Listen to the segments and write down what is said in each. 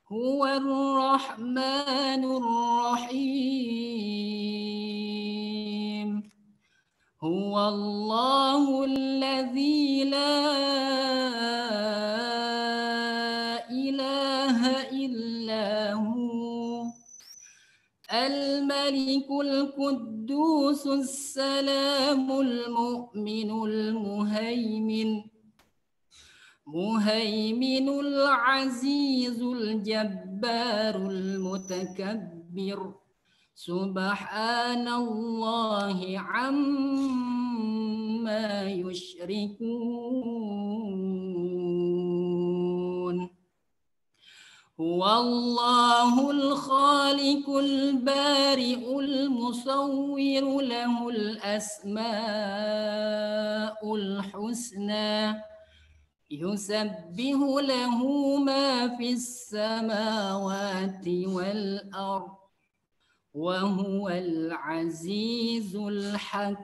Huwar Rahmanur Rahim. Huwallahu alladzi la ilaha illahu al-malikul quddusus salamul mu'minul muhaiminul azizul jabbarul mutakabbir. Subhanallahi amma yushrikun. Huwallahul khaliqul bari'ul musawwiru lahul asma'ul husna. Yusabbihu lahu ma fis samawati wal ardh. وهو العزيز الحكيم.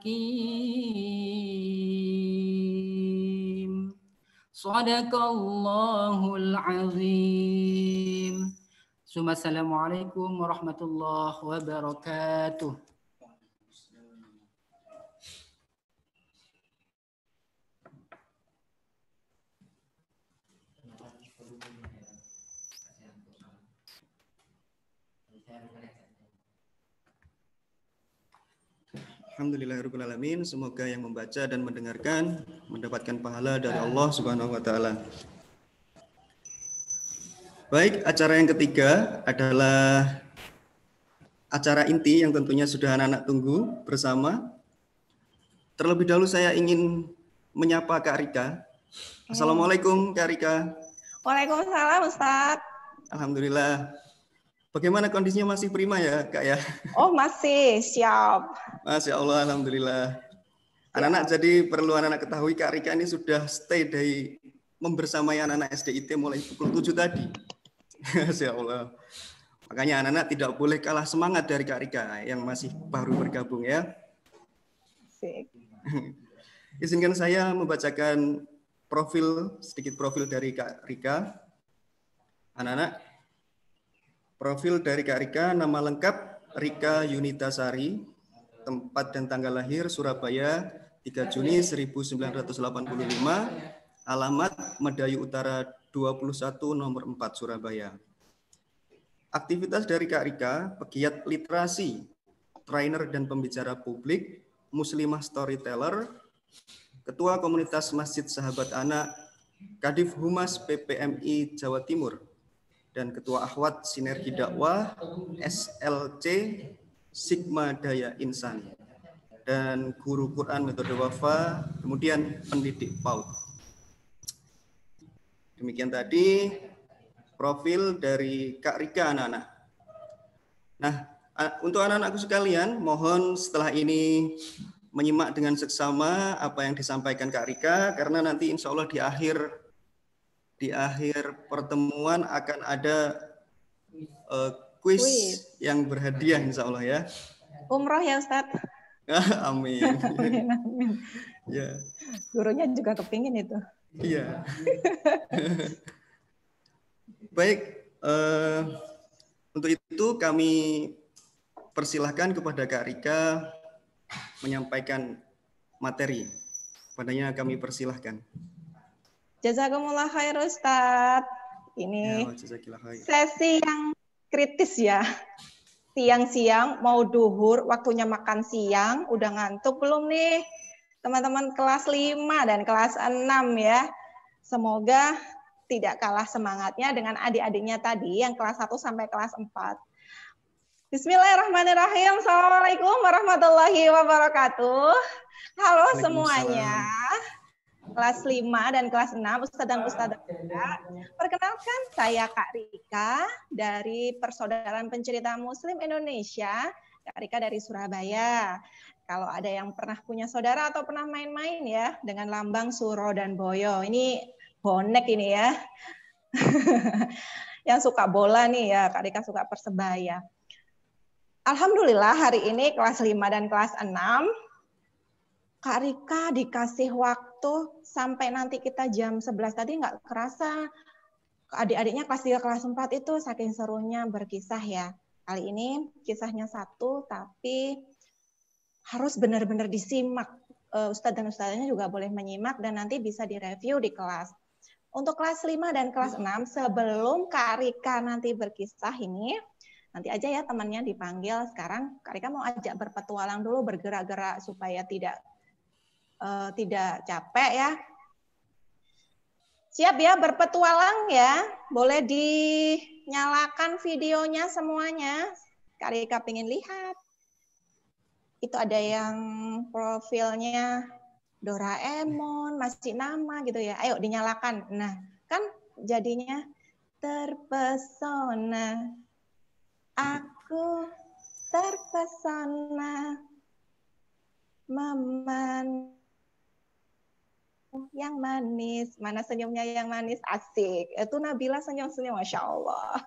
صدق الله العظيم. Assalamualaikum warahmatullahi wabarakatuh. Alhamdulillahirrahmanirrahim. Semoga yang membaca dan mendengarkan mendapatkan pahala dari Allah Subhanahu wa Ta'ala. Baik, acara yang ketiga adalah acara inti yang tentunya sudah anak-anak tunggu bersama. Terlebih dahulu saya ingin menyapa Kak Rika. Assalamualaikum Kak Rika. Waalaikumsalam Ustaz. Alhamdulillah. Bagaimana kondisinya, masih prima ya Kak ya? Oh masih, siap. Masya Allah, Alhamdulillah. Anak-anak, jadi perlu anak-anak ketahui Kak Rika ini sudah stay dari membersamai anak-anak SDIT mulai pukul 7 tadi. Masya Allah. Makanya anak-anak tidak boleh kalah semangat dari Kak Rika yang masih baru bergabung ya. Izinkan saya membacakan sedikit profil dari Kak Rika. Anak-anak, profil dari Kak Rika, nama lengkap Rika Yunitasari, tempat dan tanggal lahir Surabaya 3 Juni 1985, alamat Medayu Utara 21 nomor 4 Surabaya. Aktivitas dari Kak Rika, pegiat literasi, trainer dan pembicara publik, muslimah storyteller, ketua komunitas Masjid Sahabat Anak, Kadif Humas PPMI Jawa Timur, dan Ketua Akhwat Sinergi Dakwah SLC Sigma Daya Insan, dan guru Quran metode Wafa, kemudian pendidik PAUD. Demikian tadi profil dari Kak Rika, anak-anak. Nah, untuk anak-anakku sekalian, mohon setelah ini menyimak dengan seksama apa yang disampaikan Kak Rika, karena nanti insya Allah di akhir pertemuan akan ada kuis yang berhadiah insya Allah ya. Umroh ya Ustaz. Amin. Amin, amin. Ya. Gurunya juga kepingin itu. Iya. Baik, untuk itu kami persilahkan kepada Kak Rika menyampaikan materi. Padanya kami persilahkan. Jazakumullah khair Ustaz. Ini sesi yang kritis ya. Siang-siang mau duhur, waktunya makan siang, udah ngantuk belum nih? Teman-teman kelas 5 dan kelas 6 ya. Semoga tidak kalah semangatnya dengan adik-adiknya tadi yang kelas 1 sampai kelas 4. Bismillahirrahmanirrahim. Assalamualaikum warahmatullahi wabarakatuh. Halo semuanya. Kelas 5 dan kelas 6, Ustadz dan Ustadzah. Perkenalkan, saya Kak Rika dari Persaudaraan Pencerita Muslim Indonesia. Kak Rika dari Surabaya. Kalau ada yang pernah punya saudara atau pernah main-main ya dengan lambang Suro dan Boyo. Ini bonek ini ya. Yang suka bola nih ya, Kak Rika suka Persebaya. Alhamdulillah hari ini kelas 5 dan kelas 6 Kak Rika dikasih waktu sampai nanti kita jam 11 tadi nggak kerasa. adik-adiknya kelas 3, kelas 4 itu saking serunya berkisah ya. Kali ini kisahnya satu, tapi harus benar-benar disimak. Ustadz dan ustadzanya juga boleh menyimak dan nanti bisa direview di kelas. Untuk kelas 5 dan kelas 6, sebelum Kak Rika nanti berkisah ini, nanti aja ya temannya dipanggil. Sekarang Kak Rika mau ajak berpetualang dulu, bergerak-gerak supaya tidak capek ya. Siap ya berpetualang ya. Boleh dinyalakan videonya semuanya. Kak Rika pengen lihat. Itu ada yang profilnya Doraemon, masih nama gitu ya. Ayo dinyalakan. Nah, kan jadinya terpesona. Aku terpesona. Meman yang manis. Mana senyumnya yang manis? Asik. Itu Nabila senyum-senyum. Masya Allah.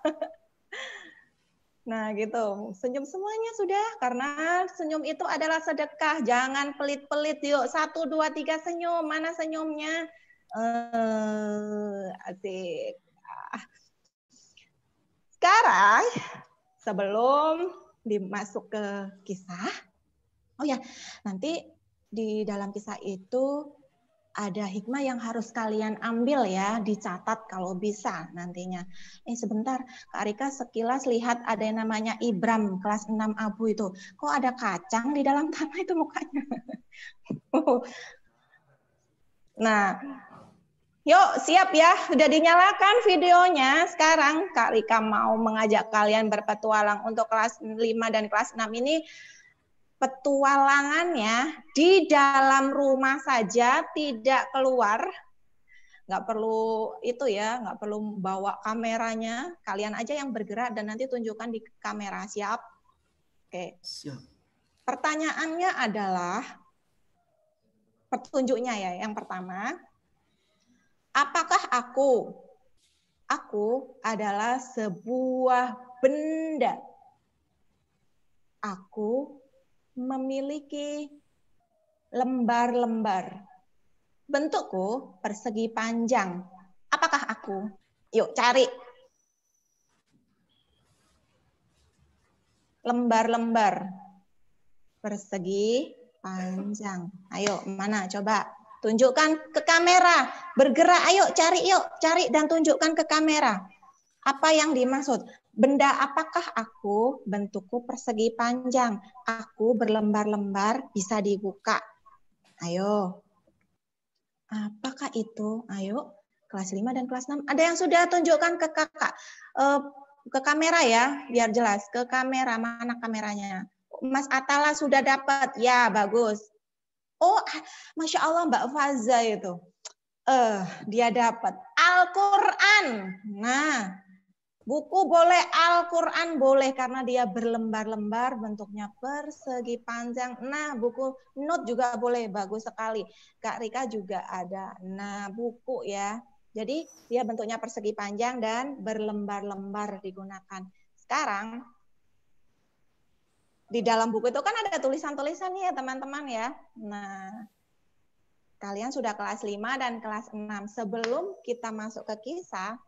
Nah gitu, senyum semuanya sudah, karena senyum itu adalah sedekah, jangan pelit-pelit yuk, 1, 2, 3 senyum, mana senyumnya? Asik. Sekarang, sebelum dimasuk ke kisah, oh ya, nanti di dalam kisah itu ada hikmah yang harus kalian ambil ya, dicatat kalau bisa nantinya. Sebentar, Kak Rika sekilas lihat ada yang namanya Ibram, kelas 6 Abu itu. Kok ada kacang di dalam tanah itu mukanya? Nah, yuk siap ya, sudah dinyalakan videonya. Sekarang Kak Rika mau mengajak kalian berpetualang untuk kelas 5 dan kelas 6 ini. Petualangannya di dalam rumah saja, tidak keluar, nggak perlu itu ya, nggak perlu bawa kameranya, kalian aja yang bergerak dan nanti tunjukkan di kamera. Siap? Oke. Siap. Pertanyaannya adalah, petunjuknya ya, yang pertama, apakah aku adalah sebuah benda? Aku memiliki lembar-lembar. Bentukku persegi panjang. Apakah aku? Yuk cari. Lembar-lembar persegi panjang. Ayo, mana? Coba tunjukkan ke kamera. Bergerak, ayo cari yuk. Cari dan tunjukkan ke kamera. Apa yang dimaksud? Benda apakah aku? Bentukku persegi panjang. Aku berlembar-lembar, bisa dibuka. Ayo. Apakah itu? Ayo. Kelas 5 dan kelas 6. Ada yang sudah tunjukkan ke kakak. Ke kamera ya, biar jelas. Ke kamera, mana kameranya? Mas Atala sudah dapat. Ya, bagus. Oh, Masya Allah Mbak Faza itu. Dia dapat. Al-Quran. Nah, buku boleh, Al-Quran boleh karena dia berlembar-lembar, bentuknya persegi panjang. Nah, buku note juga boleh, bagus sekali. Kak Rika juga ada. Nah, buku ya. Jadi dia bentuknya persegi panjang dan berlembar-lembar digunakan. Sekarang di dalam buku itu kan ada tulisan-tulisan ya teman-teman ya. Nah, kalian sudah kelas 5 dan kelas 6. Sebelum kita masuk ke kisah,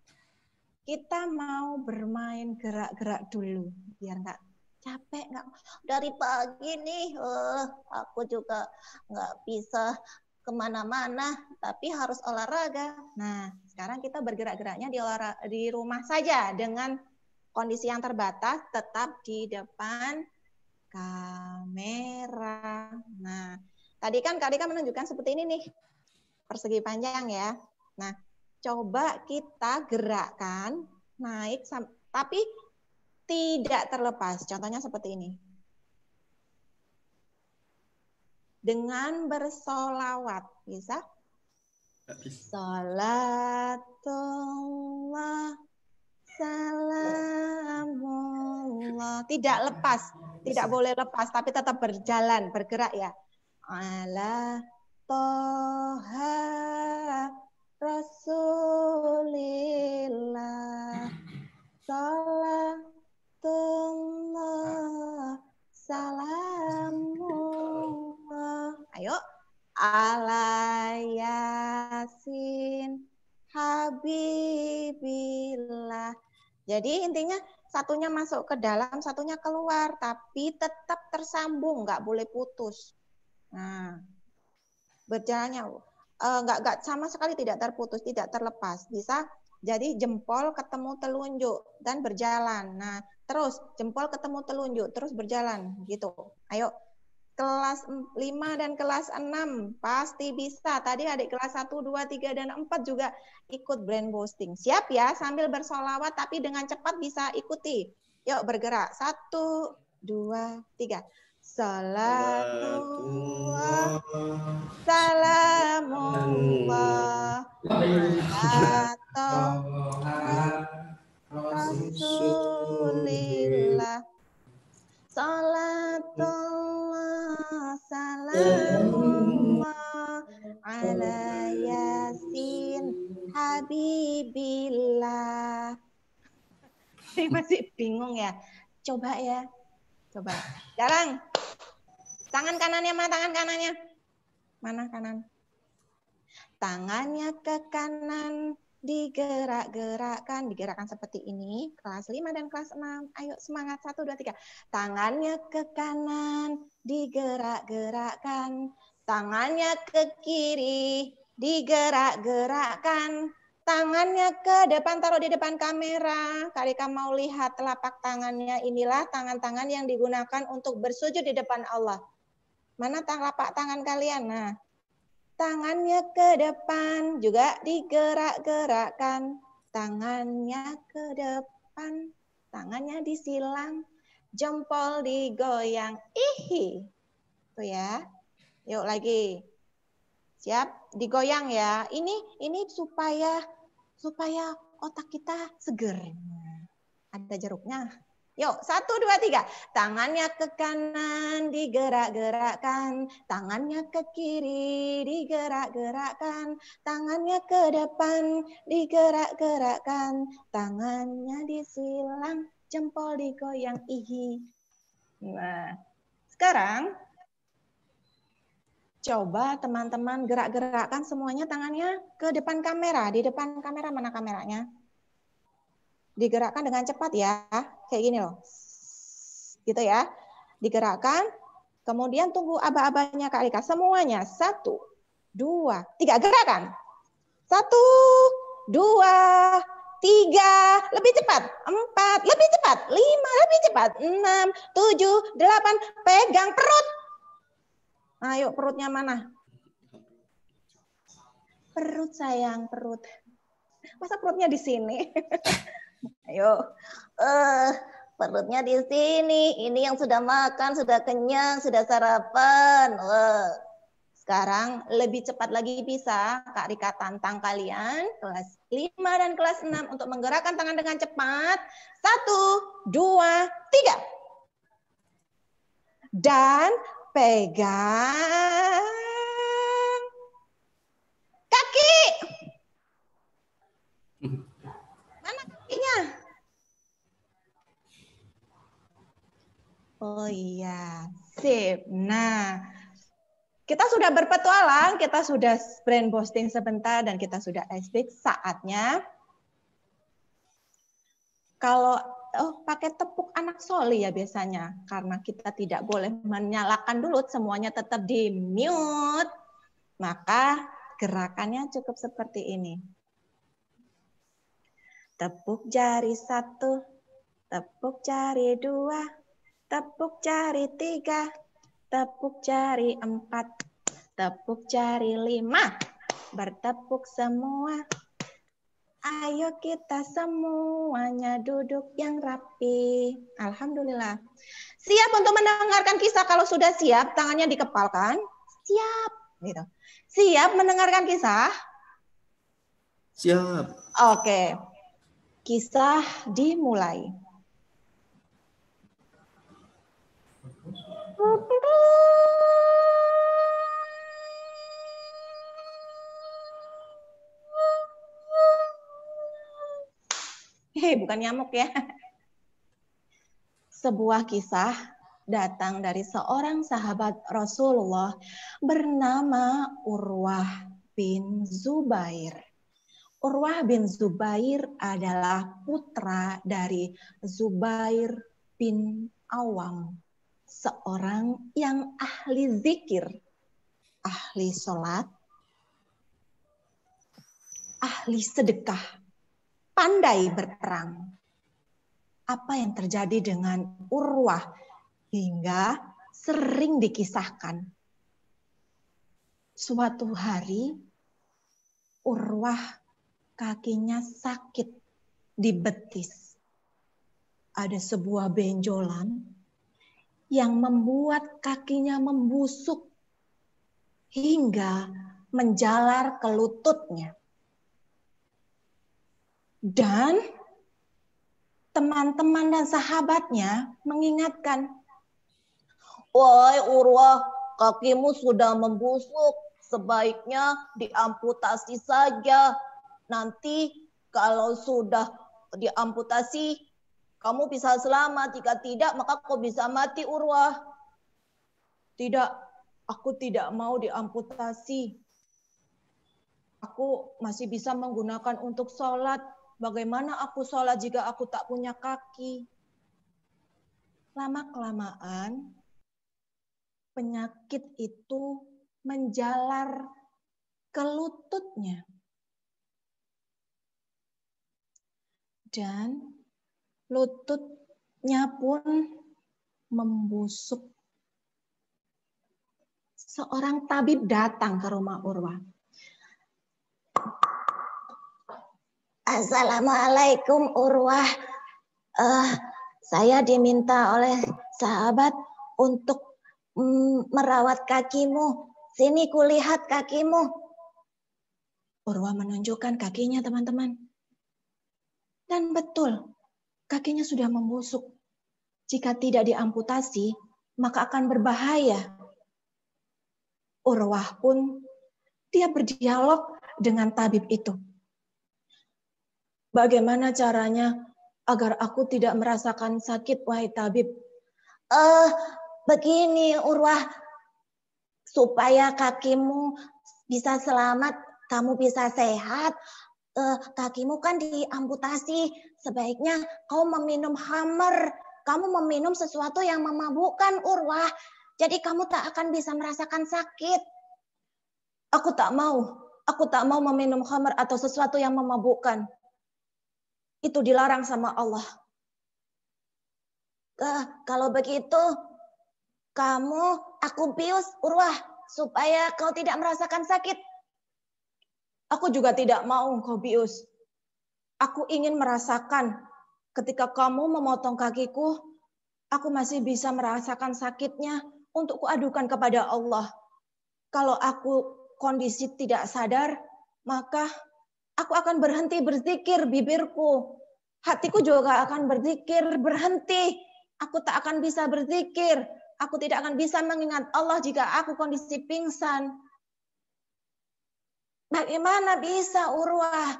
kita mau bermain gerak-gerak dulu biar nggak capek. Nggak dari pagi nih, aku juga nggak bisa kemana-mana, tapi harus olahraga. Nah, sekarang kita bergerak-geraknya di rumah saja dengan kondisi yang terbatas, tetap di depan kamera. Nah, tadi kan Kak Dika menunjukkan seperti ini nih, persegi panjang ya. Nah, coba kita gerakkan naik, tapi tidak terlepas. Contohnya seperti ini. Dengan bersolawat. Bisa? Salatullah, salamullah. Tidak lepas. Tidak boleh lepas, tapi tetap berjalan, bergerak ya. Ala toha Rasulillah, salatullah, salamullah. Ayo, ala yasin, habibillah, Jadi intinya satunya masuk ke dalam, satunya keluar, tapi tetap tersambung, nggak boleh putus. Nah, berjalannya nggak sama sekali tidak terputus, tidak terlepas. Bisa jadi jempol ketemu telunjuk dan berjalan. Nah, terus jempol ketemu telunjuk, terus berjalan gitu. Ayo, kelas 5 dan kelas 6 pasti bisa. Tadi adik kelas 1, 2, 3, dan 4 juga ikut brain boosting. Siap ya, sambil bersolawat tapi dengan cepat bisa ikuti. Yuk bergerak. 1, 2, 3. Salatullah, salamullah, ala Rasulillah. Salatullah, salamullah, ala Yasin Habibillah. Masih bingung ya? Coba ya. Coba. Sekarang. Tangan kanannya mana tangan kanannya? Mana kanan? Tangannya ke kanan, digerak-gerakkan, digerakkan seperti ini. Kelas 5 dan kelas 6. Ayo semangat, 1, 2, 3. Tangannya ke kanan, digerak-gerakkan. Tangannya ke kiri, digerak-gerakkan. Tangannya ke depan, taruh di depan kamera. Kak Rika mau lihat telapak tangannya. Inilah tangan-tangan yang digunakan untuk bersujud di depan Allah. Mana telapak tangan kalian? Nah, tangannya ke depan juga digerak-gerakkan. Tangannya ke depan, tangannya disilang, jempol digoyang. Ihi. Tuh ya. Yuk lagi. Siap? Digoyang ya. Ini supaya otak kita seger. Ada jeruknya. Yuk, 1, 2, 3. Tangannya ke kanan, digerak-gerakkan. Tangannya ke kiri, digerak-gerakkan. Tangannya ke depan, digerak-gerakkan. Tangannya disilang, jempol digoyang. Ihi. Nah, sekarang coba teman-teman gerak-gerakkan semuanya tangannya ke depan kamera. Di depan kamera, mana kameranya? Digerakkan dengan cepat ya, kayak gini loh, gitu ya, digerakkan, kemudian tunggu aba-abanya Kak Rika, semuanya, 1, 2, 3, gerakan, 1, 2, 3, lebih cepat, 4, lebih cepat, 5, lebih cepat, 6, 7, 8, pegang perut, ayo perutnya mana? Perut sayang, perut, masa perutnya di sini? Ayo, perutnya di sini. Ini yang sudah makan, sudah kenyang, sudah sarapan. Sekarang lebih cepat lagi bisa. Kak Rika tantang kalian, kelas 5 dan kelas 6 untuk menggerakkan tangan dengan cepat. 1, 2, 3. Dan pegang kaki. Mana kakinya? Oh iya, sip. Nah, kita sudah berpetualang, kita sudah brain boosting sebentar, dan kita sudah ice break. Saatnya, kalau pakai tepuk anak soli ya biasanya, karena kita tidak boleh menyalakan dulu, semuanya tetap di mute, maka gerakannya cukup seperti ini. Tepuk jari 1, tepuk jari 2, tepuk jari 3, tepuk jari 4, tepuk jari 5, bertepuk semua. Ayo kita semuanya duduk yang rapi. Alhamdulillah. Siap untuk mendengarkan kisah? Kalau sudah siap, tangannya dikepalkan. Siap. Gitu. Siap mendengarkan kisah? Siap. Oke. Kisah dimulai. Bukan nyamuk ya. Sebuah kisah datang dari seorang sahabat Rasulullah bernama Urwah bin Zubair. Urwah bin Zubair adalah putra dari Zubair bin Awam, seorang yang ahli zikir, ahli sholat, ahli sedekah, pandai berperang. Apa yang terjadi dengan Urwah hingga sering dikisahkan. Suatu hari Urwah kakinya sakit di betis. Ada sebuah benjolan yang membuat kakinya membusuk hingga menjalar ke lututnya. Dan teman-teman dan sahabatnya mengingatkan, "Wahai Urwah, kakimu sudah membusuk, sebaiknya diamputasi saja. Nanti kalau sudah diamputasi, kamu bisa selamat. Jika tidak, maka kau bisa mati, Urwah." "Tidak, aku tidak mau diamputasi. Aku masih bisa menggunakan untuk sholat. Bagaimana aku sholat jika aku tak punya kaki?" Lama-kelamaan, penyakit itu menjalar ke lututnya. Dan lututnya pun membusuk. Seorang tabib datang ke rumah Urwah. "Assalamualaikum Urwah. Saya diminta oleh sahabat untuk merawat kakimu. Sini kulihat kakimu." Urwah menunjukkan kakinya, teman-teman. Dan betul, kakinya sudah membusuk. Jika tidak diamputasi, maka akan berbahaya. Urwah pun dia berdialog dengan tabib itu. "Bagaimana caranya agar aku tidak merasakan sakit, wahai tabib?" Begini Urwah, supaya kakimu bisa selamat, kamu bisa sehat, kakimu kan diamputasi, sebaiknya kau meminum khamr. Kamu meminum sesuatu yang memabukkan, Urwah. Jadi kamu tak akan bisa merasakan sakit." Aku tak mau meminum khamr atau sesuatu yang memabukkan. Itu dilarang sama Allah." "Kalau begitu, aku bius, Urwah, supaya kau tidak merasakan sakit." "Aku juga tidak mau kau bius. Aku ingin merasakan ketika kamu memotong kakiku, aku masih bisa merasakan sakitnya untuk kuadukan kepada Allah. Kalau aku kondisi tidak sadar, maka aku akan berhenti berzikir bibirku. Hatiku juga akan berzikir berhenti. Aku tak akan bisa berzikir. Aku tidak akan bisa mengingat Allah jika aku kondisi pingsan." "Bagaimana bisa, Urwah?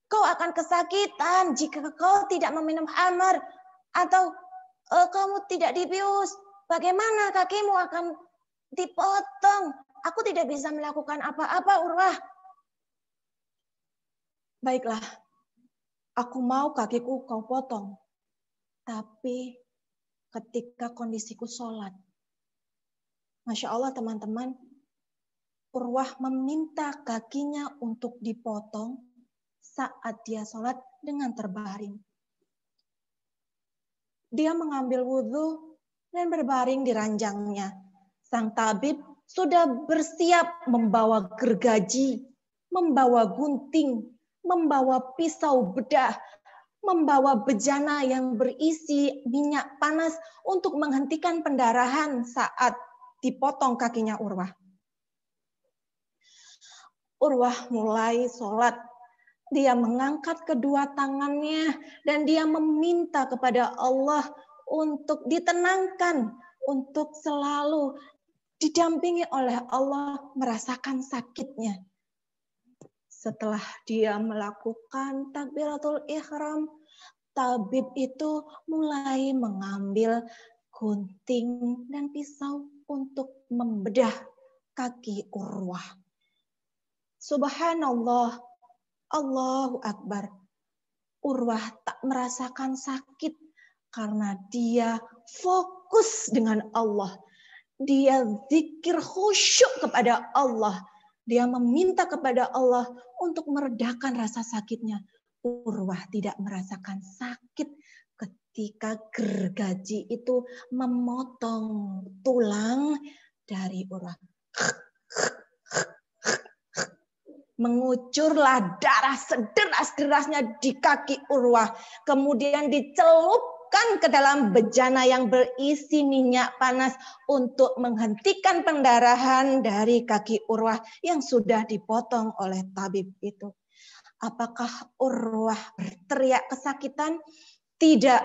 Kau akan kesakitan jika kau tidak meminum khamr atau kamu tidak dibius. Bagaimana kakimu akan dipotong? Aku tidak bisa melakukan apa-apa, Urwah." "Baiklah, aku mau kakiku kau potong. Tapi ketika kondisiku sholat." Masya Allah, teman-teman, Urwah meminta kakinya untuk dipotong saat dia sholat dengan terbaring. Dia mengambil wudhu dan berbaring di ranjangnya. Sang tabib sudah bersiap membawa gergaji, membawa gunting, membawa pisau bedah, membawa bejana yang berisi minyak panas untuk menghentikan pendarahan saat dipotong kakinya Urwah. Urwah mulai sholat. Dia mengangkat kedua tangannya dan dia meminta kepada Allah untuk ditenangkan, untuk selalu didampingi oleh Allah merasakan sakitnya. Setelah dia melakukan takbiratul ihram, tabib itu mulai mengambil gunting dan pisau untuk membedah kaki Urwah. Subhanallah, Allahu Akbar. Urwah tak merasakan sakit karena dia fokus dengan Allah. Dia zikir khusyuk kepada Allah. Dia meminta kepada Allah untuk meredakan rasa sakitnya. Urwah tidak merasakan sakit ketika gergaji itu memotong tulang dari Urwah. Mengucurlah darah sederas-derasnya di kaki Urwah. Kemudian dicelupkan ke dalam bejana yang berisi minyak panas untuk menghentikan pendarahan dari kaki Urwah yang sudah dipotong oleh tabib itu. Apakah Urwah berteriak kesakitan? Tidak.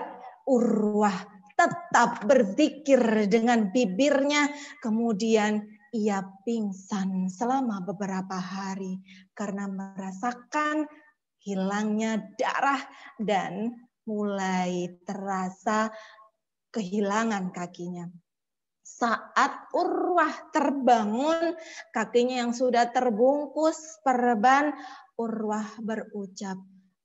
Urwah tetap berzikir dengan bibirnya. Kemudian ia pingsan selama beberapa hari karena merasakan hilangnya darah dan mulai terasa kehilangan kakinya. Saat Urwah terbangun, kakinya yang sudah terbungkus perban, Urwah berucap,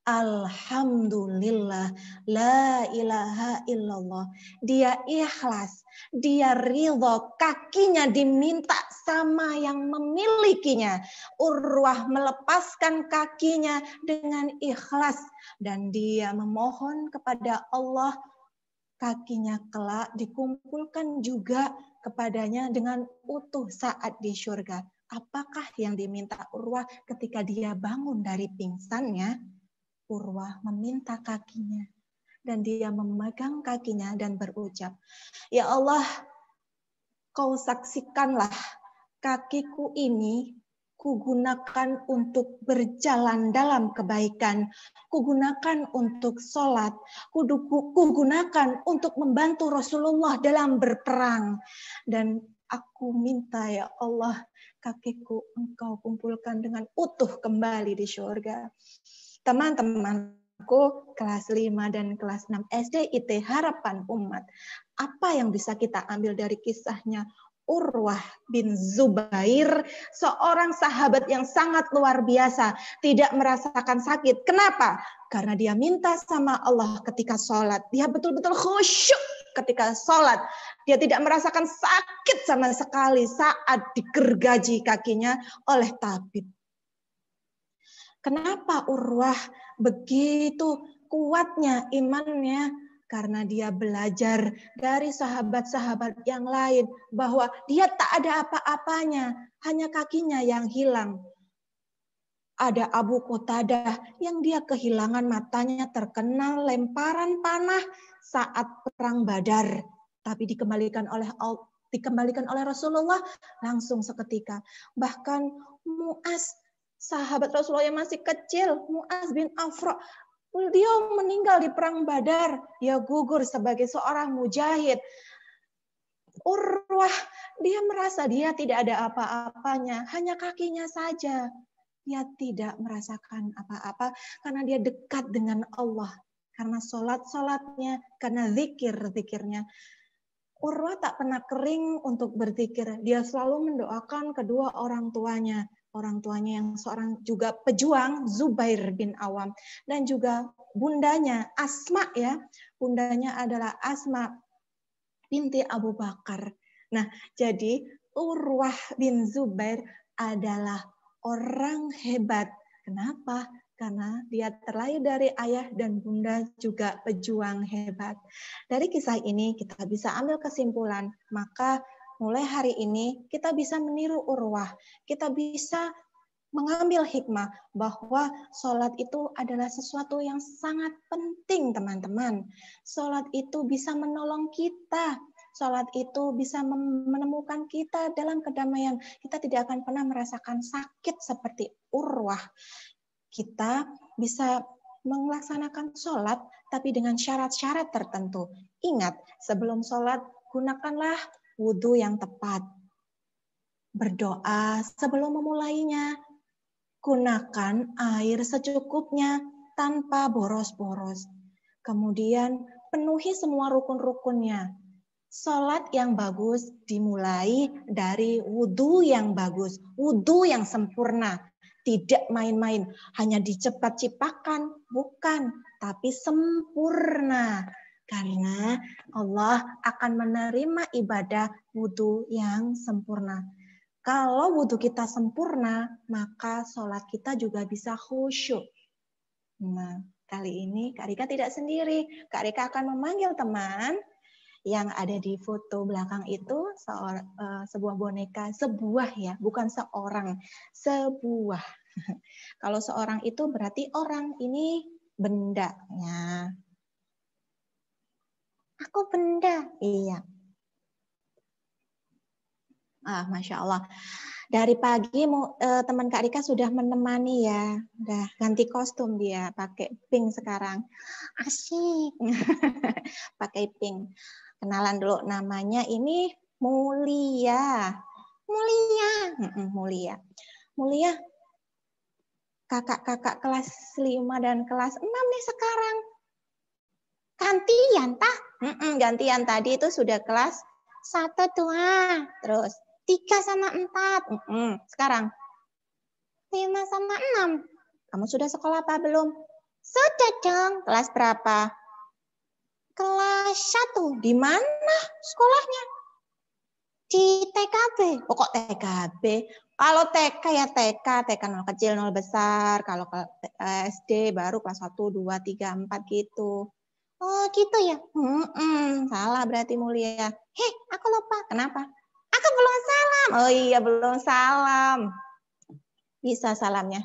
Alhamdulillah, la ilaha illallah. Dia ikhlas, dia ridho, kakinya diminta sama yang memilikinya. Urwah melepaskan kakinya dengan ikhlas dan dia memohon kepada Allah kakinya kelak dikumpulkan juga kepadanya dengan utuh saat di surga. Apakah yang diminta Urwah ketika dia bangun dari pingsannya? Urwah meminta kakinya dan dia memegang kakinya dan berucap, ya Allah, kau saksikanlah kakiku ini kugunakan untuk berjalan dalam kebaikan, kugunakan untuk sholat, kugunakan untuk membantu Rasulullah dalam berperang. Dan aku minta ya Allah, kakiku engkau kumpulkan dengan utuh kembali di surga. Teman-temanku kelas 5 dan kelas 6 SD IT Harapan Umat. Apa yang bisa kita ambil dari kisahnya Urwah bin Zubair, seorang sahabat yang sangat luar biasa, tidak merasakan sakit. Kenapa? Karena dia minta sama Allah ketika sholat. Dia betul-betul khusyuk ketika sholat. Dia tidak merasakan sakit sama sekali saat digergaji kakinya oleh tabib. Kenapa Urwah begitu kuatnya imannya? Karena dia belajar dari sahabat-sahabat yang lain bahwa dia tak ada apa-apanya, hanya kakinya yang hilang. Ada Abu Qatadah yang dia kehilangan matanya terkena lemparan panah saat perang Badar, tapi dikembalikan oleh Rasulullah langsung seketika. Bahkan Mu'az, sahabat Rasulullah yang masih kecil, Mu'az bin Afra, dia meninggal di perang Badar. Dia gugur sebagai seorang mujahid. Urwah, dia merasa dia tidak ada apa-apanya, hanya kakinya saja. Dia tidak merasakan apa-apa karena dia dekat dengan Allah. Karena sholat-sholatnya, karena zikir-zikirnya. Urwah tak pernah kering untuk berzikir. Dia selalu mendoakan kedua orang tuanya. Orang tuanya yang seorang juga pejuang, Zubair bin Awam, dan juga bundanya Asma ya, bundanya adalah Asma binti Abu Bakar. Nah, jadi Urwah bin Zubair adalah orang hebat. Kenapa? Karena dia terlahir dari ayah dan bunda juga pejuang hebat. Dari kisah ini kita bisa ambil kesimpulan, maka mulai hari ini kita bisa meniru Urwah. Kita bisa mengambil hikmah bahwa sholat itu adalah sesuatu yang sangat penting, teman-teman. Sholat itu bisa menolong kita. Sholat itu bisa menemukan kita dalam kedamaian. Kita tidak akan pernah merasakan sakit seperti Urwah. Kita bisa melaksanakan sholat, tapi dengan syarat-syarat tertentu. Ingat, sebelum sholat, gunakanlah wudhu yang tepat. Berdoa sebelum memulainya. Gunakan air secukupnya tanpa boros-boros. Kemudian penuhi semua rukun-rukunnya. Sholat yang bagus dimulai dari wudhu yang bagus, wudhu yang sempurna. Tidak main-main, hanya dicepat-cipakan, bukan, tapi sempurna. Karena Allah akan menerima ibadah wudhu yang sempurna. Kalau wudhu kita sempurna, maka sholat kita juga bisa khusyuk. Nah, kali ini Kak Rika tidak sendiri. Kak Rika akan memanggil teman yang ada di foto belakang itu, sebuah boneka, sebuah ya, bukan seorang, sebuah. Kalau seorang itu berarti orang, ini benda ya. Aku benda, iya. Masya Allah. Dari pagi teman Kak Rika sudah menemani ya. Udah ganti kostum dia, pakai pink sekarang. Asyik. Pakai pink. Kenalan dulu, namanya ini Mulia. Mulia. Mulia. Mulia. Kakak-kakak kelas 5 dan kelas 6 nih sekarang. Gantian tah? Gantian, tadi itu sudah kelas 1, 2. Terus 3 sama 4. Sekarang 5 sama 6. Kamu sudah sekolah apa belum? Sudah dong. Kelas berapa? Kelas 1. Di mana sekolahnya? Di TKB. Pokok TKB. Kalau TK ya TK 0 kecil 0 besar. Kalau SD baru kelas 1, 2, 3, 4 gitu. Oh gitu ya? Salah berarti Mulia. Hei, aku lupa. Kenapa? Aku belum salam. Oh iya, belum salam. Bisa salamnya.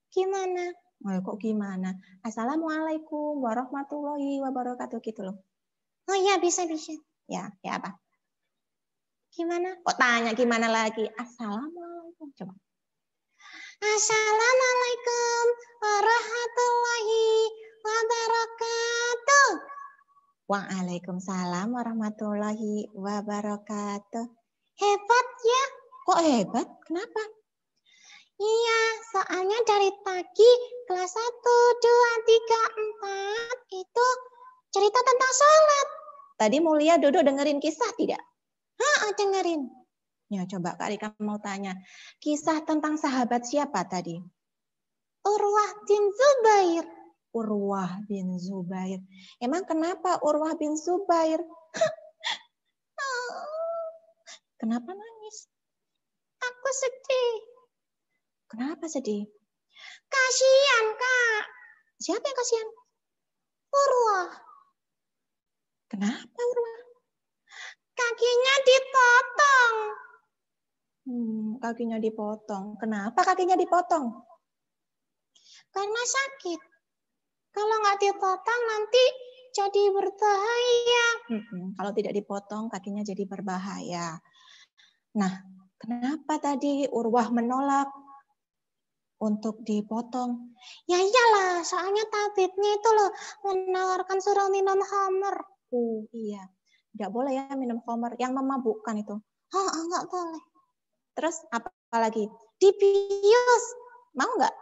Gimana? Oh, kok gimana? Assalamualaikum warahmatullahi wabarakatuh gitu loh. Oh iya, bisa. Ya apa? Gimana? Kok tanya gimana lagi? Assalamualaikum. Coba. Assalamualaikum warahmatullahi wabarakatuh. Waalaikumsalam warahmatullahi wabarakatuh. Hebat ya? Kok hebat? Kenapa? Iya, soalnya dari pagi kelas 1, 2, 3, 4 itu cerita tentang sholat. Tadi Mulia duduk dengerin kisah tidak? Dengerin. Ya, coba Kak Rika mau tanya. Kisah tentang sahabat siapa tadi? Urwah bin Zubair. Urwah bin Zubair. Emang kenapa Urwah bin Zubair? Kenapa nangis? Aku sedih. Kenapa sedih? Kasihan, Kak. Siapa yang kasihan? Urwah. Kenapa Urwah? Kakinya dipotong. Kakinya dipotong. Kenapa kakinya dipotong? Karena sakit. Kalau nggak dipotong nanti jadi berbahaya. Kalau tidak dipotong kakinya jadi berbahaya. Nah, kenapa tadi Urwah menolak untuk dipotong? Ya iyalah, soalnya tabibnya itu loh menawarkan suruh minum khamr. Iya, nggak boleh ya minum khamr yang memabukkan itu. Nggak boleh. Terus apa lagi? Dibius, mau nggak?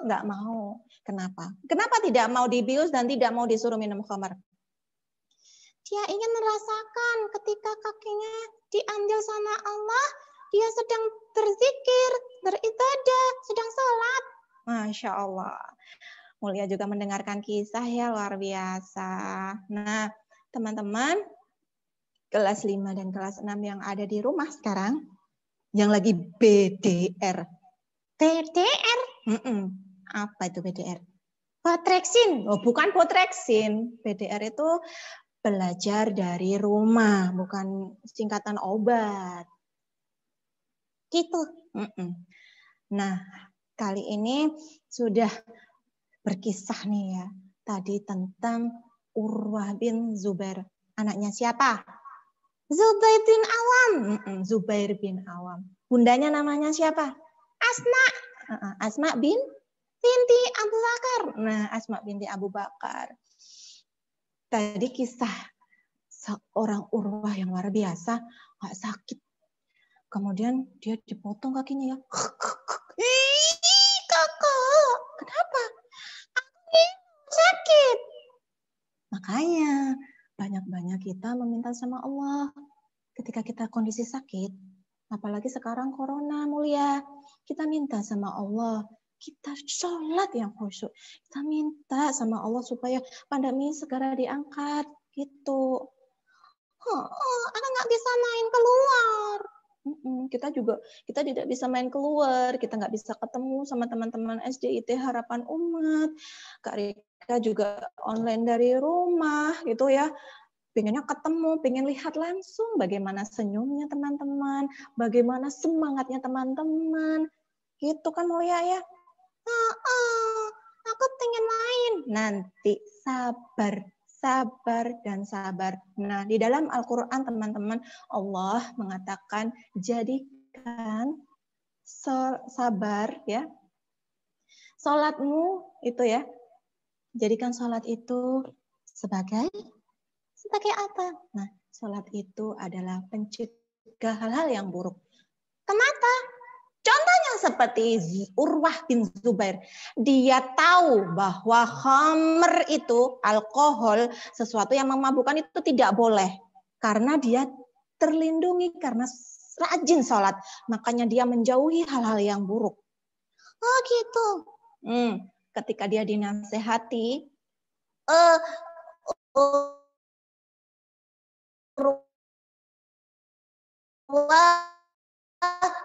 Nggak mau. Kenapa? Kenapa tidak mau dibius dan tidak mau disuruh minum khamr? Dia ingin merasakan ketika kakinya diambil sama Allah, dia sedang berzikir, beribadah, sedang sholat. Masya Allah. Mulia juga mendengarkan kisah ya, luar biasa. Nah, teman-teman, kelas 5 dan kelas 6 yang ada di rumah sekarang, yang lagi BDR. BDR? Apa itu BDR? Potreksin. Oh, bukan potreksin. BDR itu belajar dari rumah, bukan singkatan obat. Gitu. Nah, kali ini sudah berkisah nih ya. Tadi tentang Urwah bin Zubair. Anaknya siapa? Zubair bin Awam. Zubair bin Awam. Bundanya namanya siapa? Asma. Asma binti Abu Bakar. Nah, Asma binti Abu Bakar. Tadi kisah seorang Urwah yang luar biasa, nggak sakit. Kemudian dia dipotong kakinya ya. Kakak, kenapa? Aku sakit. Makanya banyak-banyak kita meminta sama Allah ketika kita kondisi sakit. Apalagi sekarang corona mulia. Kita minta sama Allah, kita sholat yang khusyuk. Kita minta sama Allah supaya pandemi segera diangkat gitu. Anak nggak bisa main keluar. Kita tidak bisa main keluar, kita nggak bisa ketemu sama teman-teman SDIT Harapan Umat. Kak Rika juga online dari rumah gitu ya. Pengennya ketemu, pengen lihat langsung bagaimana senyumnya teman-teman, bagaimana semangatnya teman-teman. Gitu kan Mulia ya? Aku pengen main. Nanti sabar dan sabar. Nah, di dalam Al-Quran teman-teman, Allah mengatakan jadikan sabar ya. Salatmu itu ya. Jadikan salat itu sebagai apa? Nah, salat itu adalah pencegah hal-hal yang buruk. Kenapa? Contohnya seperti Urwah bin Zubair. Dia tahu bahwa khamr itu, alkohol, sesuatu yang memabukkan itu tidak boleh. Karena dia terlindungi, karena rajin sholat. Makanya dia menjauhi hal-hal yang buruk. Oh gitu. Ketika dia dinasehati,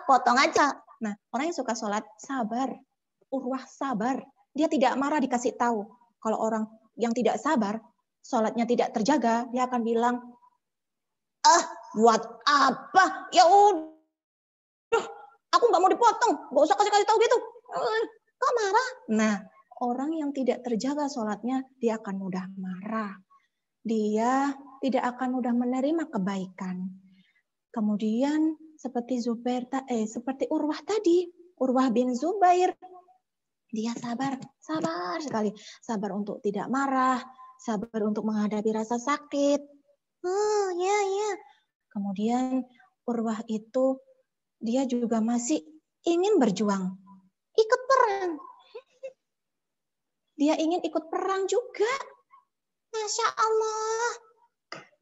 potong aja. Nah, orang yang suka sholat sabar. Urwah sabar. Dia tidak marah dikasih tahu. Kalau orang yang tidak sabar, sholatnya tidak terjaga, dia akan bilang, buat apa? Ya udah, aku nggak mau dipotong. Nggak usah kasih tahu gitu. Kok marah? Nah, orang yang tidak terjaga sholatnya, dia akan mudah marah. Dia tidak akan mudah menerima kebaikan. Kemudian seperti seperti Urwah tadi, Urwah bin Zubair, dia sabar sekali, sabar untuk tidak marah, sabar untuk menghadapi rasa sakit. Ya. Kemudian Urwah itu dia juga masih ingin berjuang, ikut perang. Dia ingin ikut perang juga. Masya Allah.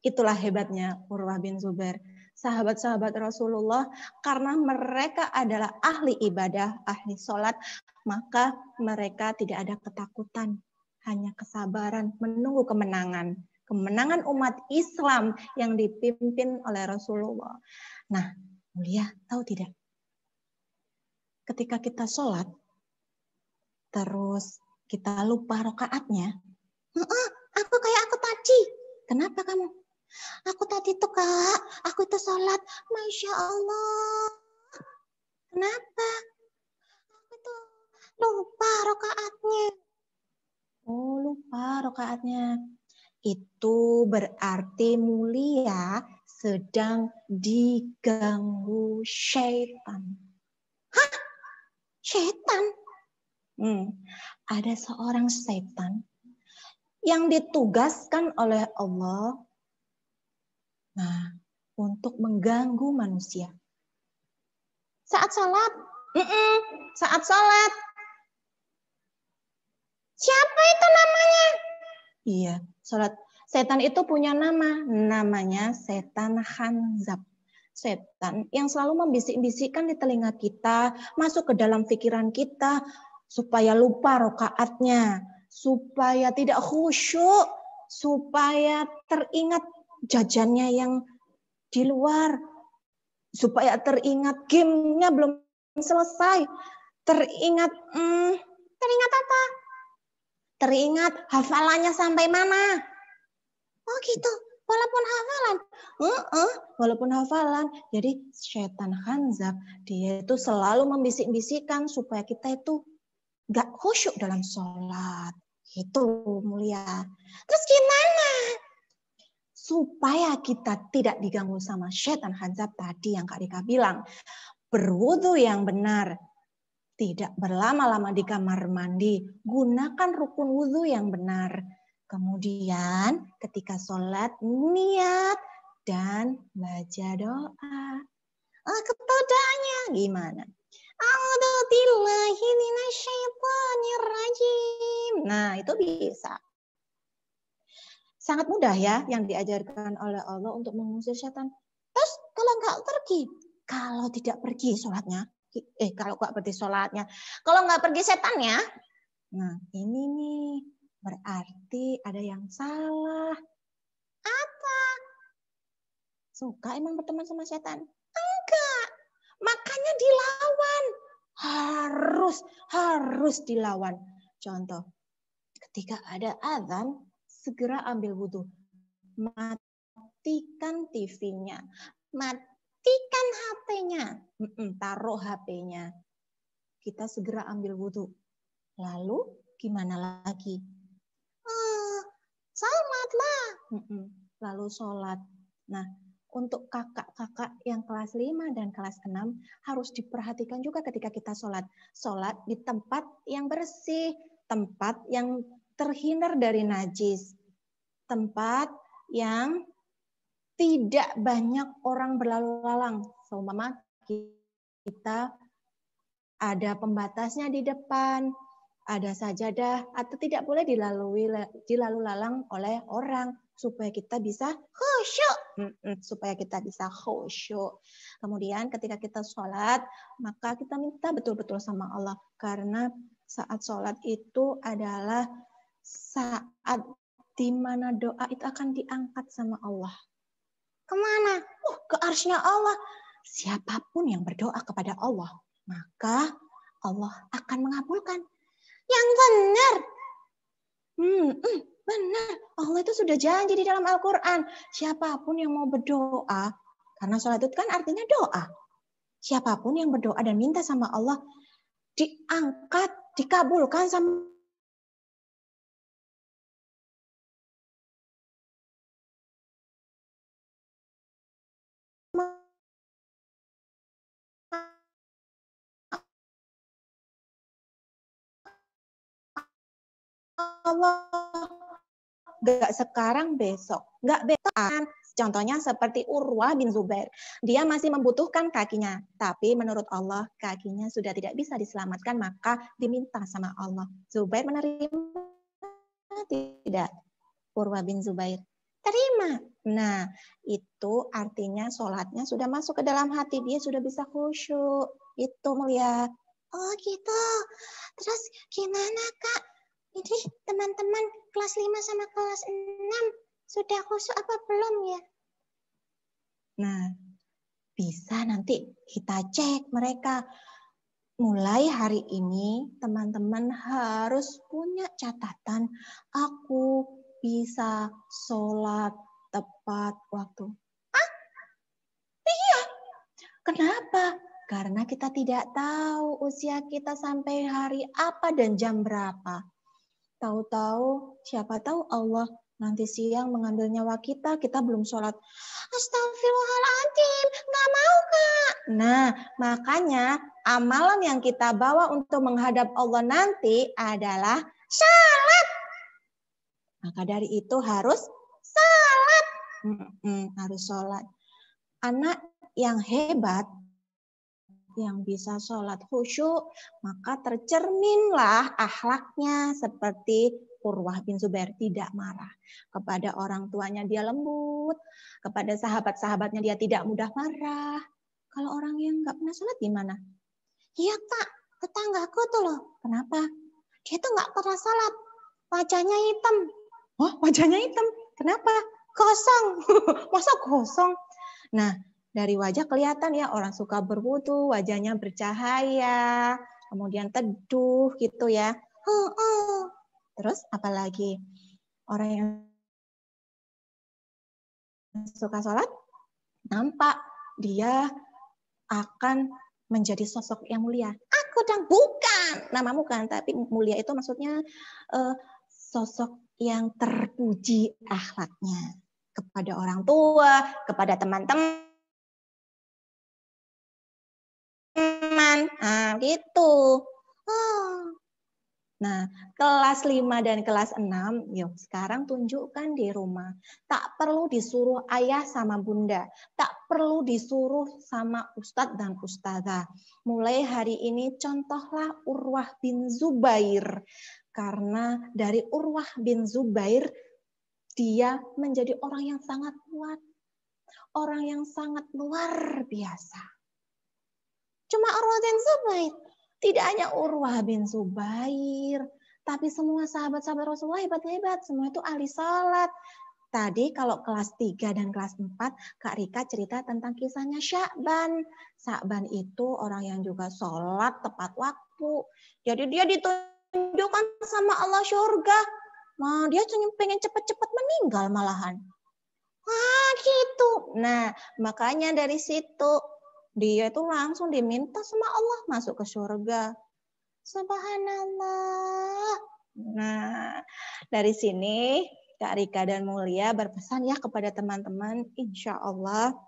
Itulah hebatnya Urwah bin Zubair. Sahabat-sahabat Rasulullah, karena mereka adalah ahli ibadah, ahli sholat, maka mereka tidak ada ketakutan, hanya kesabaran menunggu kemenangan. Kemenangan umat Islam yang dipimpin oleh Rasulullah. Nah, mulia, tahu tidak? Ketika kita sholat, terus kita lupa rakaatnya, aku kayak aku tadi. Kenapa kamu? Aku tadi tuh Kak, aku itu sholat, Masya Allah. Kenapa? Aku tuh lupa rakaatnya. Oh, lupa rakaatnya. Itu berarti mulia sedang diganggu syaitan. Hah? Syaitan? Ada seorang syaitan yang ditugaskan oleh Allah untuk mengganggu manusia. Saat sholat, saat sholat. Siapa itu namanya? Iya, sholat. Setan itu punya nama, namanya setan Khanzab. Setan yang selalu membisik-bisikkan di telinga kita, masuk ke dalam pikiran kita, supaya lupa rakaatnya, supaya tidak khusyuk, supaya teringat jajannya yang di luar, supaya teringat gamenya belum selesai, teringat apa? Teringat hafalannya sampai mana? Oh gitu, walaupun hafalan. Jadi setan Khanzab dia itu selalu membisik-bisikkan supaya kita itu nggak khusyuk dalam sholat. Itu mulia. Terus gimana? Supaya kita tidak diganggu sama setan Khanzab tadi yang Kak Rika bilang. Berwudu yang benar. Tidak berlama-lama di kamar mandi. Gunakan rukun wudu yang benar. Kemudian ketika sholat niat dan baca doa. Doanya gimana? A'udzubillahi minasyaitonirrajim. Nah, itu bisa. Sangat mudah ya yang diajarkan oleh Allah untuk mengusir setan. Terus kalau nggak pergi, Kalau tidak pergi sholatnya, kalau nggak pergi sholatnya, kalau nggak pergi setannya, nah ini nih berarti ada yang salah. Apa? Suka emang berteman sama setan? Enggak. Makanya dilawan. Harus dilawan. Contoh, ketika ada azan, segera ambil wudhu. Matikan TV-nya. Matikan HP-nya. Taruh HP-nya. Kita segera ambil wudhu. Lalu gimana lagi? Sholatlah. Lalu sholat. Nah, untuk kakak-kakak yang kelas 5 dan kelas 6 harus diperhatikan juga ketika kita sholat. Sholat di tempat yang bersih, tempat yang terhindar dari najis, tempat yang tidak banyak orang berlalu lalang. Seumpama kita ada pembatasnya di depan, ada sajadah, atau tidak boleh dilalu lalang oleh orang, supaya kita bisa khusyuk. Kemudian ketika kita sholat, maka kita minta betul-betul sama Allah. Karena saat sholat itu adalah saat di mana doa itu akan diangkat sama Allah. Kemana? Ke arsy-Nya Allah. Siapapun yang berdoa kepada Allah, maka Allah akan mengabulkan. Yang benar. Benar. Allah itu sudah janji di dalam Al-Quran. Siapapun yang mau berdoa, karena sholat itu kan artinya doa. Siapapun yang berdoa dan minta sama Allah, diangkat, dikabulkan sama Allah. Nggak sekarang, besok. Nggak besok. Contohnya seperti Urwah bin Zubair. Dia masih membutuhkan kakinya. Tapi menurut Allah, kakinya sudah tidak bisa diselamatkan. Maka diminta sama Allah. Zubair menerima tidak? Urwah bin Zubair terima. Nah, itu artinya sholatnya sudah masuk ke dalam hati. Dia sudah bisa khusyuk. Itu Mulia. Oh gitu. Terus gimana Kak? Ini teman-teman kelas 5 sama kelas 6 sudah khusyuk apa belum ya? Nah, bisa nanti kita cek mereka. Mulai hari ini teman-teman harus punya catatan. Aku bisa sholat tepat waktu. Iya. Kenapa? Karena kita tidak tahu usia kita sampai hari apa dan jam berapa. Tahu-tahu, siapa tahu Allah nanti siang mengambil nyawa kita belum sholat. Astagfirullahaladzim, nggak mau Kak. Nah, makanya amalan yang kita bawa untuk menghadap Allah nanti adalah sholat. Maka dari itu harus sholat. Harus sholat. Anak yang hebat, yang bisa sholat khusyuk, maka tercerminlah akhlaknya seperti Urwah bin Zubair, tidak marah. Kepada orang tuanya dia lembut, kepada sahabat-sahabatnya dia tidak mudah marah. Kalau orang yang nggak pernah sholat gimana? Iya Kak, tetanggaku tuh loh. Kenapa? Dia tuh nggak pernah sholat. Wajahnya hitam. Oh, wajahnya hitam. Kenapa? Kosong. Masa kosong? Nah, dari wajah kelihatan ya orang suka berwudu, wajahnya bercahaya, kemudian teduh gitu ya. Terus apalagi orang yang suka sholat, nampak dia akan menjadi sosok yang mulia. Aku dan bukan, namamu kan, tapi mulia itu maksudnya sosok yang terpuji akhlaknya kepada orang tua, kepada teman-teman. Gitu. Nah, kelas 5 dan kelas 6, yuk sekarang tunjukkan di rumah. Tak perlu disuruh ayah sama bunda. Tak perlu disuruh sama ustadz dan ustadzah. Mulai hari ini contohlah Urwah bin Zubair. Karena dari Urwah bin Zubair, dia menjadi orang yang sangat kuat. Orang yang sangat luar biasa. Cuma Urwah bin Zubair. Tidak hanya Urwah bin Zubair, tapi semua sahabat-sahabat Rasulullah hebat-hebat. Semua itu ahli salat. Tadi kalau kelas 3 dan kelas 4, Kak Rika cerita tentang kisahnya Sya'ban. Sya'ban itu orang yang juga sholat tepat waktu. Jadi dia ditunjukkan sama Allah surga. Nah, dia pengen cepat-cepat meninggal malahan. Wah, gitu. Nah, makanya dari situ dia itu langsung diminta sama Allah masuk ke surga. Subhanallah. Nah, dari sini Kak Rika dan Mulia berpesan ya kepada teman-teman, insya Allah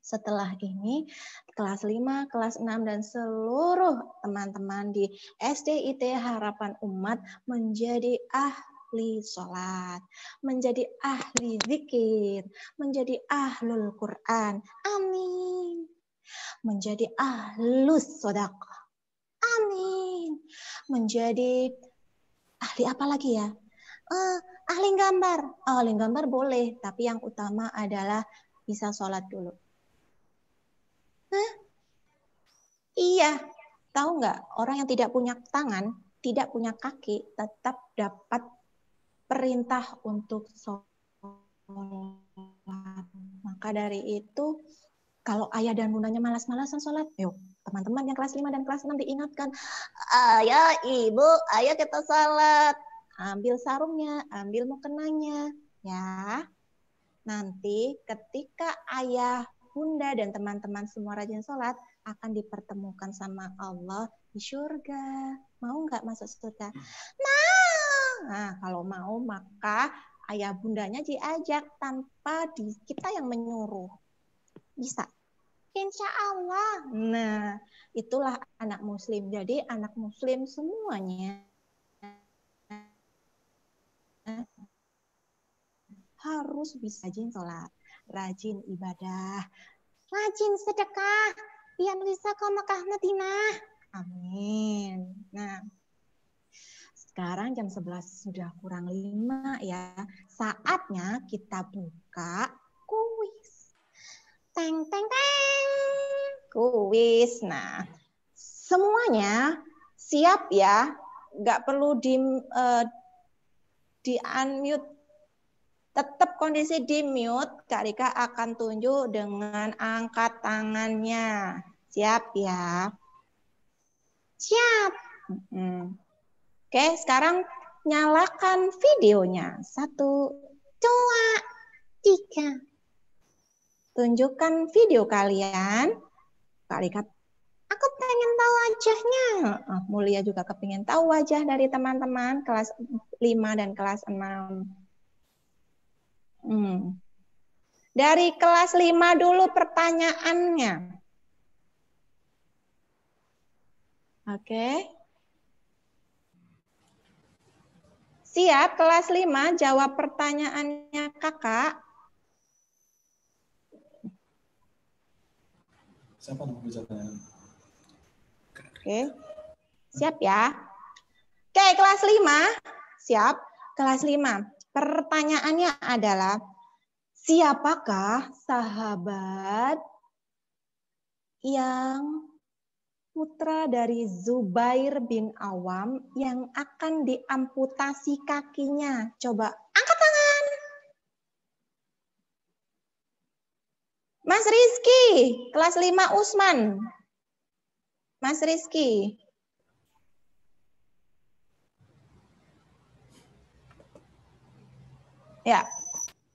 setelah ini kelas 5, kelas 6 dan seluruh teman-teman di SDIT Harapan Umat menjadi ahli sholat, menjadi ahli zikir, menjadi ahlul Quran. Amin. Menjadi ahlus sedekah. Amin. Menjadi ahli apa lagi ya? Ahli gambar. Ahli gambar boleh, tapi yang utama adalah bisa sholat dulu. Hah? Iya. Tahu nggak? Orang yang tidak punya tangan, tidak punya kaki, tetap dapat perintah untuk sholat. Maka dari itu, kalau ayah dan bundanya malas-malasan sholat, yuk teman-teman yang kelas 5 dan kelas 6 diingatkan, ayah, ibu, ayo kita sholat. Ambil sarungnya, ambil mukenanya, ya. Nanti ketika ayah, bunda, dan teman-teman semua rajin sholat, akan dipertemukan sama Allah di surga. Mau nggak masuk surga? Nah, kalau mau maka ayah bundanya diajak tanpa kita yang menyuruh. Bisa. Insya Allah. Nah, itulah anak muslim. Jadi anak muslim semuanya harus bisa rajin sholat, rajin ibadah, rajin sedekah, biar bisa ke Mekah Madinah. Amin. Nah, sekarang jam 11 sudah kurang 5 ya. Saatnya kita buka kuis. Teng, teng, teng. Kuis. Nah, semuanya siap ya. Nggak perlu di-unmute. Tetap kondisi di mute, Kak Rika akan tunjuk dengan angkat tangannya. Siap ya? Siap. Oke, sekarang nyalakan videonya. 1, 2, 3. Tunjukkan video kalian. Kak Rika, aku pengen tahu wajahnya. Mulia juga kepingin tahu wajah dari teman-teman kelas 5 dan kelas 6. Dari kelas 5 dulu pertanyaannya. Oke. Siap kelas 5 jawab pertanyaannya kakak. Siapa yang bicaranya? Oke. Siap ya. Oke, kelas 5. Siap. Kelas 5. Pertanyaannya adalah, siapakah sahabat yang putra dari Zubair bin Awam yang akan diamputasi kakinya? Coba angkat tangan. Mas Rizky, kelas 5 Usman. Mas Rizky. Ya,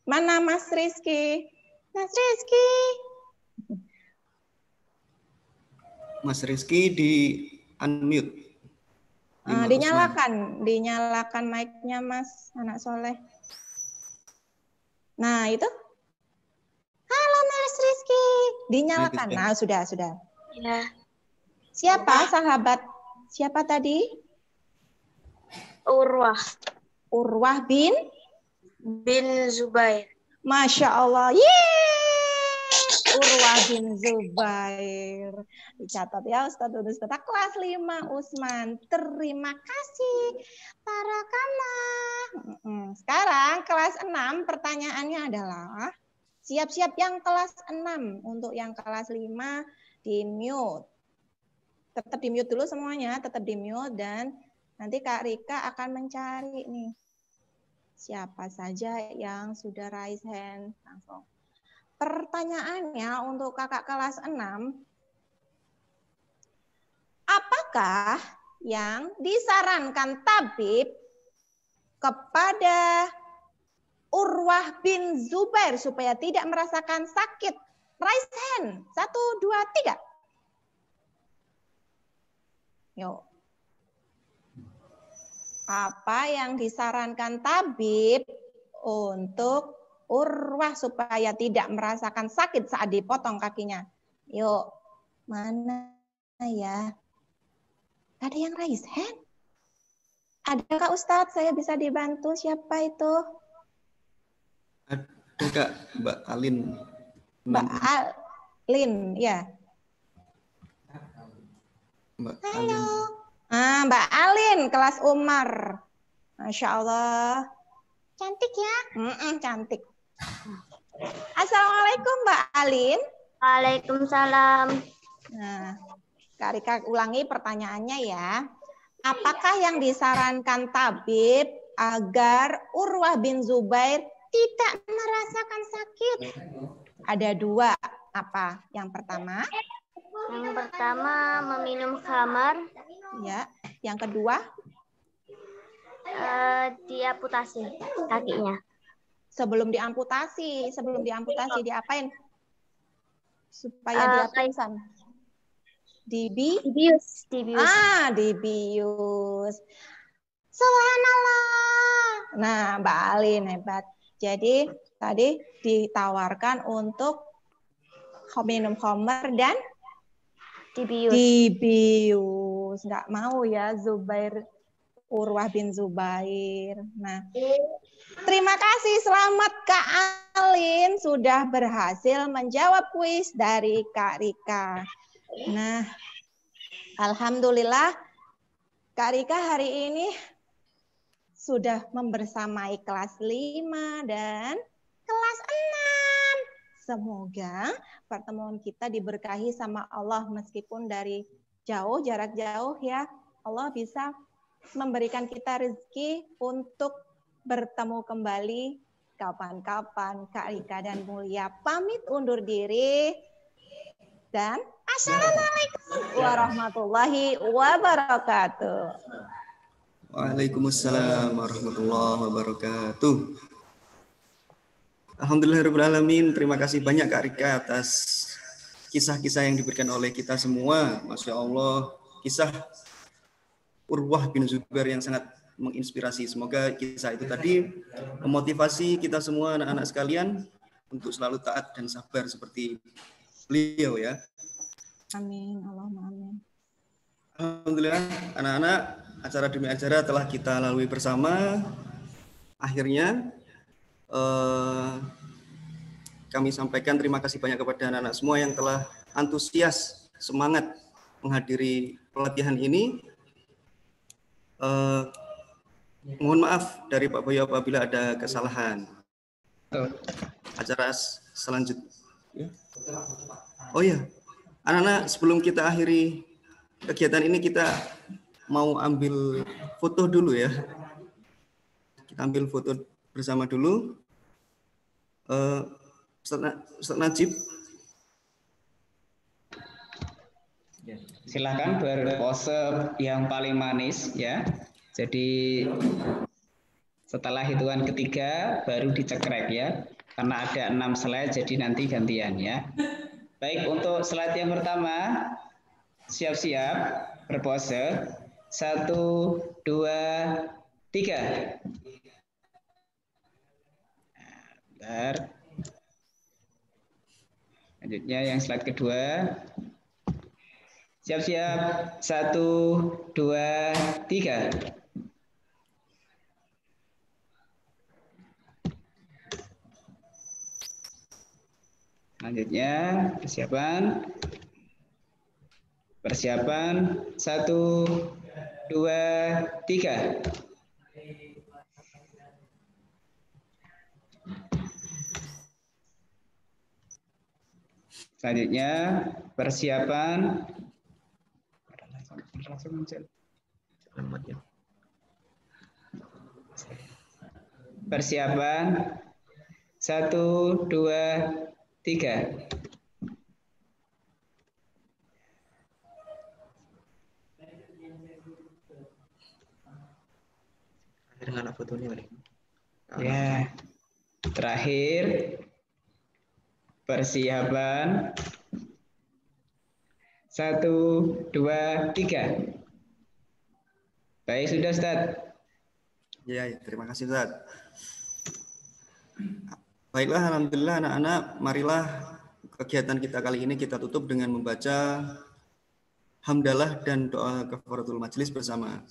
mana Mas Rizky? Mas Rizky. Mas Rizky di unmute. Dinyalakan mic-nya Mas, anak soleh. Nah itu. Halo Mas Rizky, dinyalakan. Nah sudah. Ya. Siapa sahabat? Siapa tadi? Urwah bin Zubair. Masya Allah. Yeay! Urwah bin Zubair. Dicatat ya Ustadz. Kelas 5 Usman. Terima kasih. Barakallah. Sekarang kelas 6 pertanyaannya adalah, siap-siap yang kelas 6. Untuk yang kelas 5 di mute. tetap di mute dulu semuanya, tetap di mute, dan nanti Kak Rika akan mencari nih siapa saja yang sudah raise hand langsung. Pertanyaannya untuk kakak kelas 6, apakah yang disarankan tabib kepada Urwah bin Zubair supaya tidak merasakan sakit? Raise hand. 1, 2, 3. Yuk. Apa yang disarankan tabib untuk Urwah supaya tidak merasakan sakit saat dipotong kakinya? Yuk. Mana ya? Ada yang raise hand? Ada Kak Ustadz? Saya bisa dibantu. Siapa itu? Ada Kak, Mbak Alin. Mbak Alin, ya. Mbak Halo. Alin. Mbak Alin, kelas Umar. Masya Allah. Cantik ya? Cantik. Assalamualaikum Mbak Alin. Waalaikumsalam. Nah, Kak Rika ulangi pertanyaannya ya. Apakah yang disarankan tabib agar Urwah bin Zubair tidak merasakan sakit? Ada 2. Apa? Yang pertama? Yang pertama meminum khamar. Ya. Yang kedua? Diamputasi kakinya. Sebelum diamputasi diapain? Supaya dia pingsan. Dibius. Dibius. Subhanallah. Nah, Mbak Alin hebat. Jadi tadi ditawarkan untuk minum khamar dan dibius. Nggak mau ya Zubair, Urwah bin Zubair. Nah, terima kasih, selamat Kak Alin sudah berhasil menjawab kuis dari Kak Rika. Nah, alhamdulillah Kak Rika hari ini sudah membersamai kelas 5 dan kelas 6. Semoga pertemuan kita diberkahi sama Allah meskipun dari jauh, jarak jauh ya. Allah bisa memberikan kita rezeki untuk bertemu kembali kapan-kapan. Kak Rika dan Mulia pamit undur diri. Dan assalamualaikum warahmatullahi wabarakatuh. Waalaikumsalam warahmatullahi wabarakatuh. Alhamdulillahirrahmanirrahim. Terima kasih banyak Kak Rika atas kisah-kisah yang diberikan oleh kita semua. Masya Allah, kisah Urwah bin Zubair yang sangat menginspirasi. Semoga kisah itu tadi memotivasi kita semua anak-anak sekalian untuk selalu taat dan sabar seperti beliau ya. Amin. Allahumma amin. Alhamdulillah anak-anak, acara demi acara telah kita lalui bersama. Akhirnya kami sampaikan terima kasih banyak kepada anak-anak semua yang telah antusias, semangat menghadiri pelatihan ini. Mohon maaf dari Pak Boyo apabila ada kesalahan. Acara selanjutnya. Oh ya, anak-anak, sebelum kita akhiri kegiatan ini kita mau ambil foto dulu ya. Kita ambil foto bersama dulu. Ustaz Najib. Silakan berpose yang paling manis ya. Jadi setelah hitungan ketiga baru dicekrek ya. Karena ada 6 slide jadi nanti gantian ya. Baik, untuk slide yang pertama siap-siap berpose. 1, 2, 3. Bentar. Selanjutnya yang slide kedua. Siap-siap. 1, 2, 3. Selanjutnya persiapan. Persiapan. 1, 2, 3. Selanjutnya persiapan. langsung muncul. Alamatnya. Persiapan. 1, 2, 3. Dengan fotonya kali. Ya. Terakhir. Persiapan. 1, 2, 3. Baik, sudah Ustaz. Ya, terima kasih Ustaz. Baiklah, alhamdulillah anak-anak, marilah kegiatan kita kali ini kita tutup dengan membaca hamdalah dan doa kafaratul majelis bersama.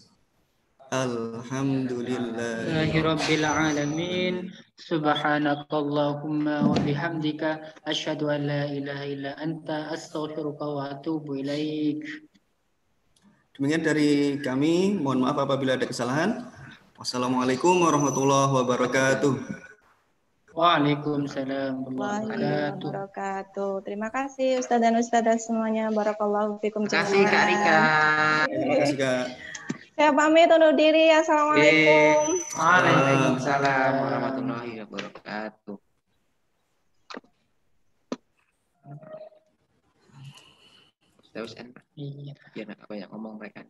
Alhamdulillah. Rabbil alamin. Subhanakallahumma wa bihamdika asyhadu an la ilaha illa anta astaghfiruka wa atubu ilaik. Demikian dari kami, mohon maaf apabila ada kesalahan. Wassalamualaikum warahmatullahi wabarakatuh. Waalaikumsalam warahmatullahi wabarakatuh. Wabarakatuh. Terima kasih Ustaz dan Ustazah semuanya. Barakallahu fikum. Terima kasih Kak Rika. Terima kasih Kak. Saya pamit undur diri. Assalamualaikum. Waalaikumsalam warahmatullahi wabarakatuh. Terus Iya. biar nggak banyak ngomong mereka.